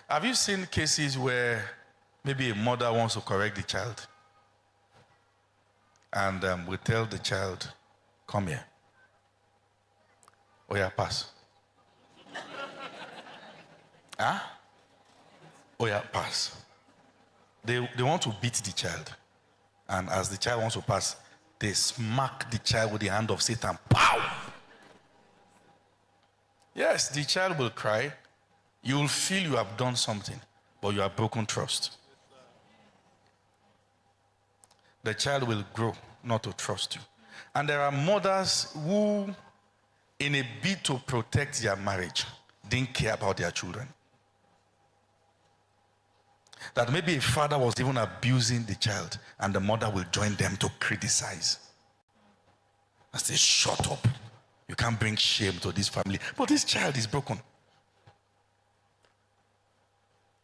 Have you seen cases where maybe a mother wants to correct the child and we tell the child, come here. Oh yeah, pass. Huh? Oh yeah, pass. They want to beat the child. And as the child wants to pass, they smack the child with the hand of Satan. Pow! Yes, the child will cry. You will feel you have done something, but you have broken trust. The child will grow not to trust you. And there are mothers who, in a bid to protect their marriage, didn't care about their children. That maybe a father was even abusing the child, and the mother will join them to criticize. I say, shut up. You can't bring shame to this family. But this child is broken.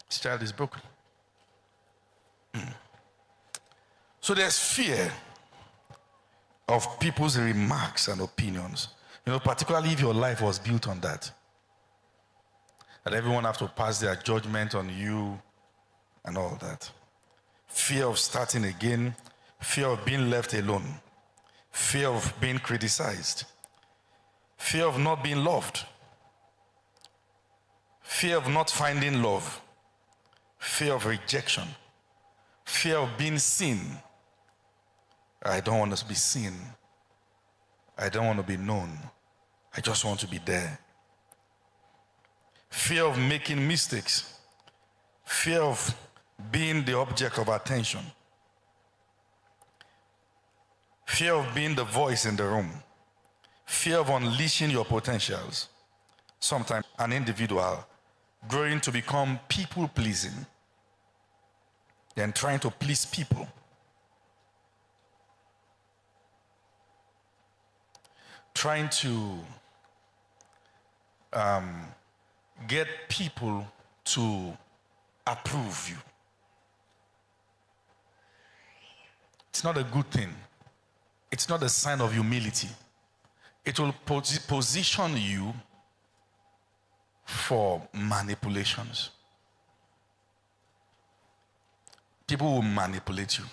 This child is broken. So there's fear of people's remarks and opinions. You know, particularly if your life was built on that. That everyone have to pass their judgment on you and all that. Fear of starting again. Fear of being left alone. Fear of being criticized. Fear of not being loved. Fear of not finding love. Fear of rejection. Fear of being seen. I don't want to be seen. I don't want to be known. I just want to be there. Fear of making mistakes. Fear of being the object of attention. Fear of being the voice in the room. Fear of unleashing your potentials. Sometimes an individual growing to become people-pleasing, then trying to please people. Trying to get people to approve you. It's not a good thing. It's not a sign of humility. It will position you for manipulations. People will manipulate you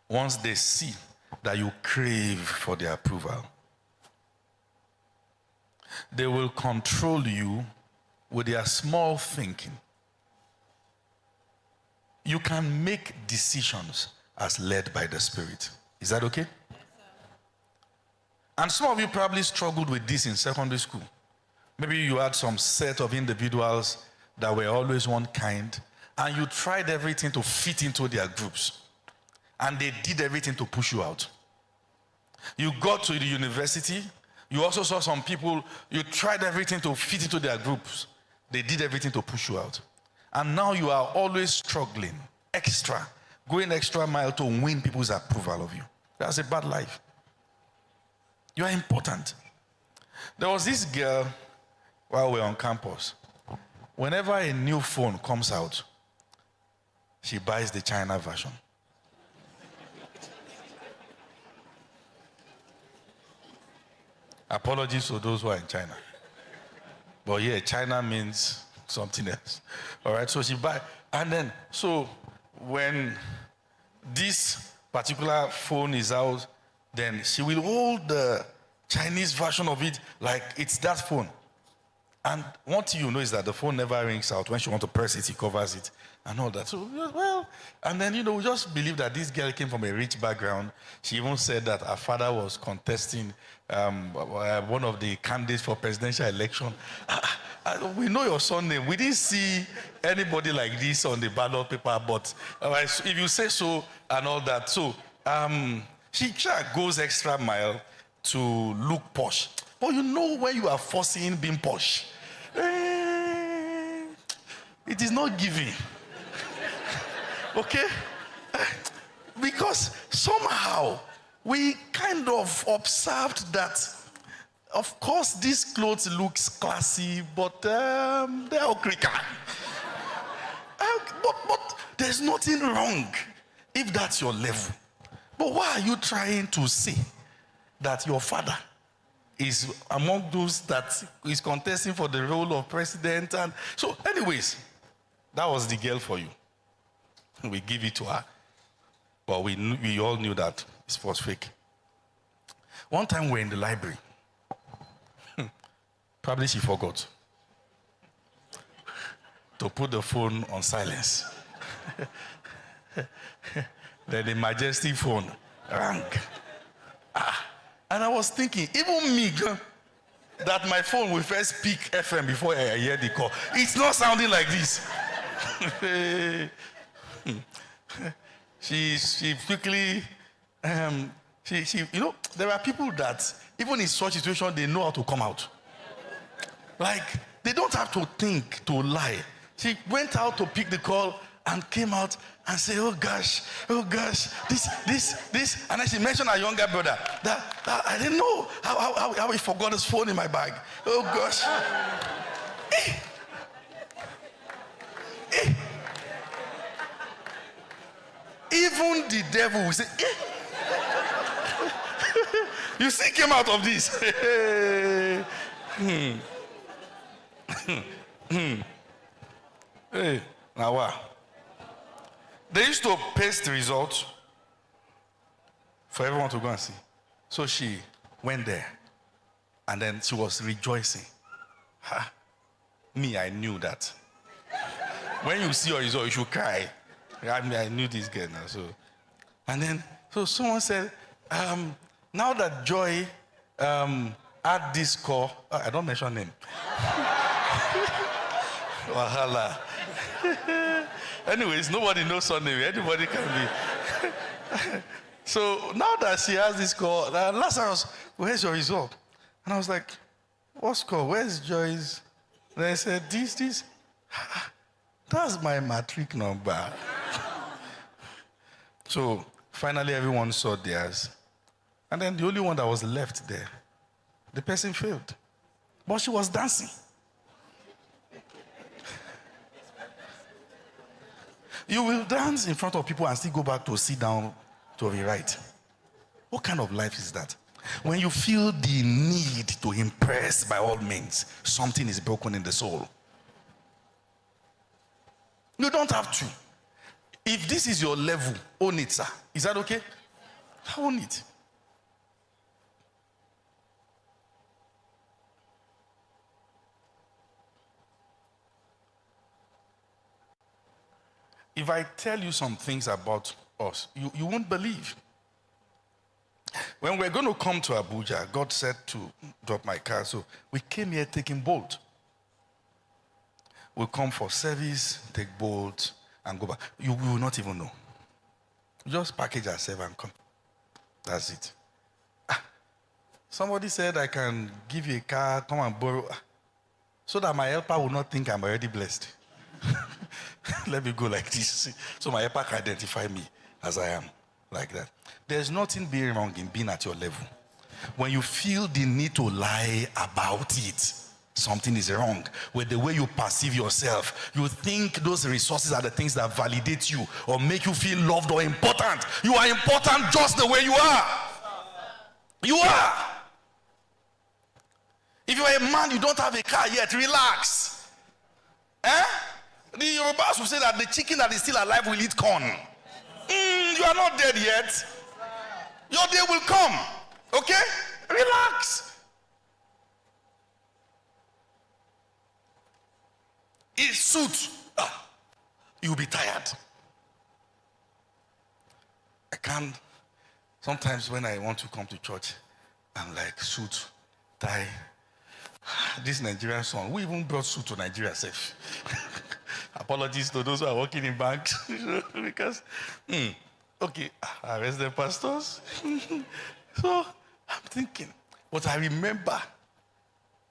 once they see that you crave for their approval. They will control you with their small thinking. You can make decisions as led by the Spirit. Is that okay? Yes, sir. And some of you probably struggled with this in secondary school. Maybe you had some set of individuals that were always one kind, and you tried everything to fit into their groups, and they did everything to push you out. You got to the university, you also saw some people, you tried everything to fit into their groups, they did everything to push you out. And now you are always struggling, going extra mile to win people's approval of you. That's a bad life. You are important. There was this girl while we were on campus. Whenever a new phone comes out, she buys the China version. Apologies to those who are in China. But yeah, China means something else. All right, so she buy, and then, so when this particular phone is out, then she will hold the Chinese version of it like it's that phone. And one thing you know is that the phone never rings out. When she wants to press it, he covers it and all that. So, well, and then, we just believe that this girl came from a rich background. She even said that her father was contesting one of the candidates for presidential election. We know your son name. We didn't see anybody like this on the ballot paper, but if you say so and all that. So she goes extra mile to look posh. But when you are forcing being posh, it is not giving. Okay? Because somehow we kind of observed that, of course, these clothes looks classy, but they're okrika. But there's nothing wrong if that's your level. But why are you trying to say that your father is among those that is contesting for the role of president? And so, anyways, That was the girl for you. We give it to her. But we all knew that it was fake. One time we're in the library. Probably she forgot to put the phone on silence. Then the majestic phone rang. And I was thinking, even me, that my phone will first speak FM before I hear the call. It's not sounding like this. She quickly, there are people that, even in such situation, they know how to come out. Like, they don't have to think to lie. She went out to pick the call and came out and said, oh gosh, this. And then she mentioned her younger brother. That I didn't know how he forgot his phone in my bag. Oh gosh. Even the devil will say, you see, came out of this. Hey, now what? They used to paste the results for everyone to go and see. So she went there, and then she was rejoicing. Me, I knew that. When you see your result, you should cry. I knew this girl now. So someone said, now that Joy had this score, I don't mention name. Wahala. Anyways, nobody knows her name. Anybody can be. So now that she has this score, Lazarus, where's your result? And I was like, what score? Where's Joy's? And I said, this. That's my matric number. So finally everyone saw theirs. And then the only one that was left there, the person failed. But she was dancing. You will dance in front of people and still go back to sit down to rewrite. What kind of life is that? When you feel the need to impress by all means, something is broken in the soul. You don't have to. If this is your level, own it, sir. Is that okay? Own it. If I tell you some things about us, you won't believe. When we're going to come to Abuja, God said to drop my car, so we came here taking boat. We'll come for service, take boat, and go back. You will not even know. Just package ourselves and come. That's it. Somebody said I can give you a car, come and borrow, so that my helper will not think I'm already blessed. Let me go like this. So my helper can identify me as I am, like that. There's nothing being wrong in being at your level. When you feel the need to lie about it, something is wrong with the way you perceive yourself. You think those resources are the things that validate you or make you feel loved or important. You are important just the way you are. You are. If you are a man, you don't have a car yet, relax. The Yorubas will say that the chicken that is still alive will eat corn. You are not dead yet. Your day will come. Okay? Relax. It suits. You'll be tired. I can't. Sometimes when I want to come to church, I'm like, suit, tie. This Nigerian son, we even brought suit to Nigeria safe. Apologies to those who are working in banks. Because, okay, arrest the pastors. So, I'm thinking, but I remember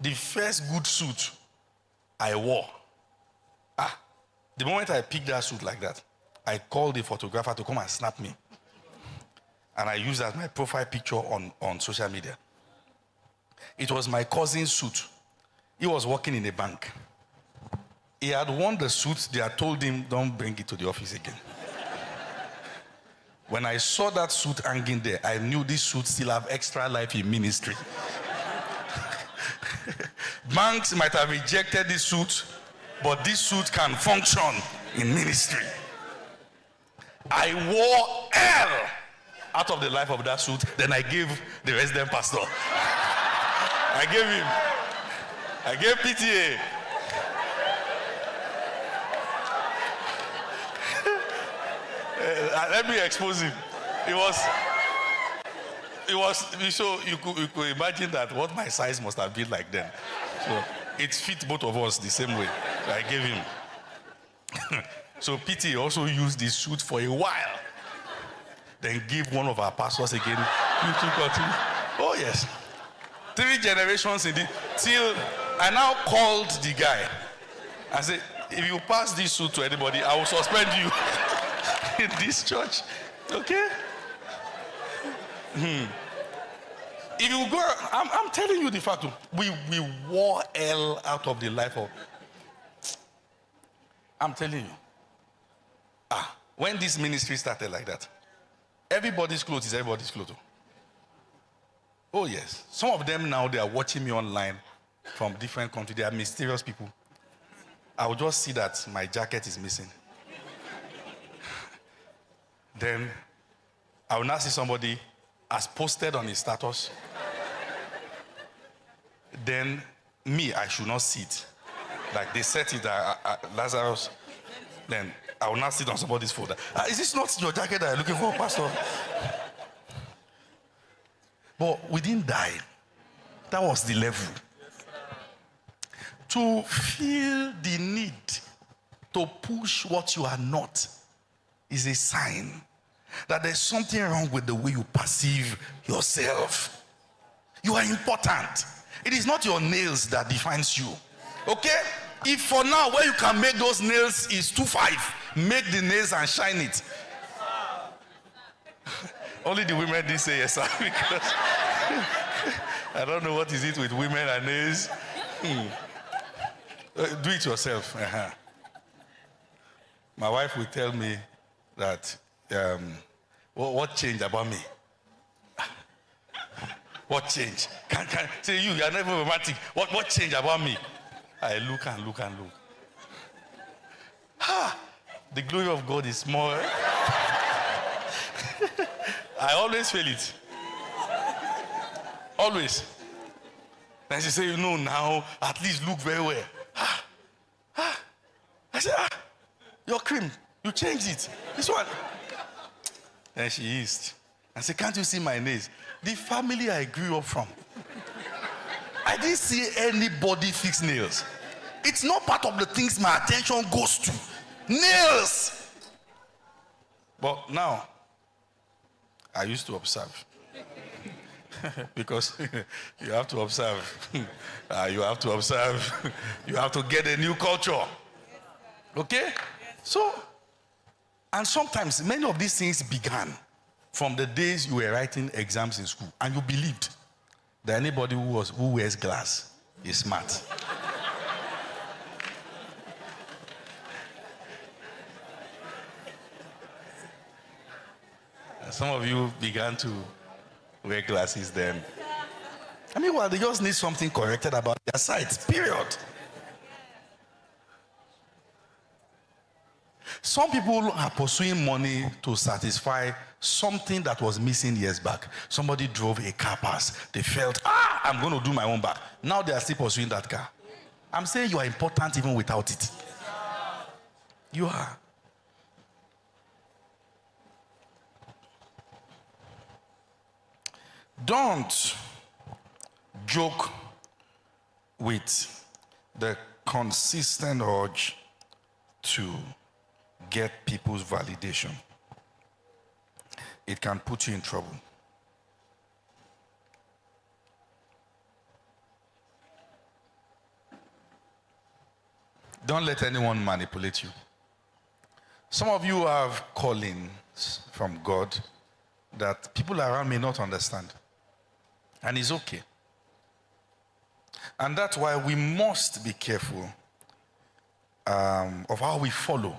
the first good suit I wore. The moment I picked that suit like that, I called the photographer to come and snap me. And I used that as my profile picture on social media. It was my cousin's suit. He was working in a bank. He had worn the suit. They had told him, don't bring it to the office again. When I saw that suit hanging there, I knew this suit still have extra life in ministry. Banks might have rejected this suit, but this suit can function in ministry. I wore L out of the life of that suit. Then I gave the resident pastor. I gave PTA. Let me expose him. It was so you could imagine that what my size must have been like then. So it fit both of us the same way. So I gave him. So PT also used this suit for a while. Then give one of our pastors again. You to continue. Oh yes. 3 generations in the till I now called the guy. I said, if you pass this suit to anybody, I will suspend you in this church. Okay? If you go, I'm telling you the fact. We wore L out of the life of. I'm telling you. When this ministry started like that, everybody's clothes is everybody's clothes. Oh yes. Some of them now, they are watching me online from different countries. They are mysterious people. I will just see that my jacket is missing. Then I will now see somebody has posted on his status. Then me, I should not see it. Like they set it Lazarus. Then I will not sit on somebody's folder. Is this not your jacket that you're looking for, Pastor? But we didn't die. That was the level. To feel the need to push what you are not is a sign that there's something wrong with the way you perceive yourself. You are important. It is not your nails that defines you. Okay? If for now where you can make those nails is 2.5, make the nails and shine it. Only the women did say yes, sir, because I don't know what is it with women and nails. Do it yourself. My wife will tell me that what changed about me? What changed? Can say you are never romantic. What changed about me? I look and look and look. The glory of God is more. I always feel it. Always. Then she say, now at least look very well. I said, your cream, you changed it. This one. Then she eased. I said, can't you see my nails? The family I grew up from, I didn't see anybody fix nails. It's not part of the things my attention goes to. Nails. But now, I used to observe. Because you have to observe. You have to observe. You have to get a new culture. Okay? So, and sometimes many of these things began from the days you were writing exams in school, and you believed that anybody who wears glass is smart. And some of you began to wear glasses then. I mean, they just need something corrected about their sight, period. Some people are pursuing money to satisfy something that was missing years back. Somebody drove a car past. They felt, I'm going to do my own back. Now they are still pursuing that car. I'm saying you are important even without it. You are. Don't joke with the consistent urge to get people's validation. It can put you in trouble. Don't let anyone manipulate you. Some of you have callings from God that people around may not understand. And it's okay. And that's why we must be careful of how we follow.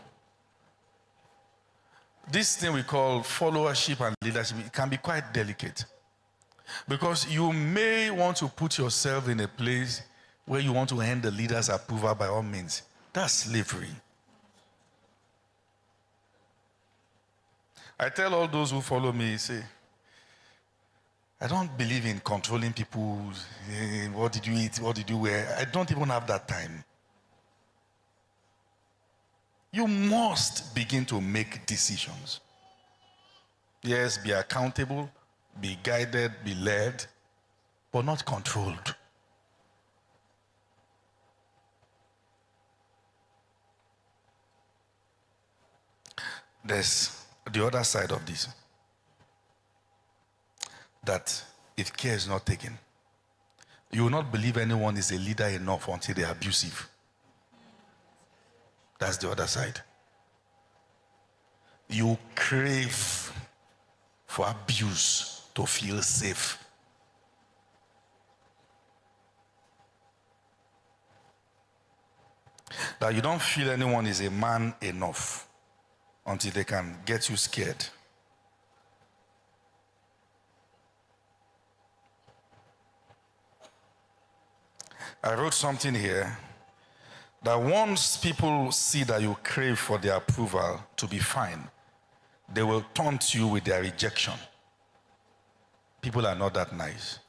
This thing we call followership and leadership, it can be quite delicate. Because you may want to put yourself in a place where you want to earn the leader's approval by all means. That's slavery. I tell all those who follow me, say, I don't believe in controlling people. What did you eat? What did you wear? I don't even have that time. You must begin to make decisions. Yes, be accountable, be guided, be led, but not controlled. There's the other side of this. That if care is not taken, you will not believe anyone is a leader enough until they are abusive. That's the other side. You crave for abuse to feel safe. That you don't feel anyone is a man enough until they can get you scared. I wrote something here that once people see that you crave for their approval to be fine, they will taunt you with their rejection. People are not that nice.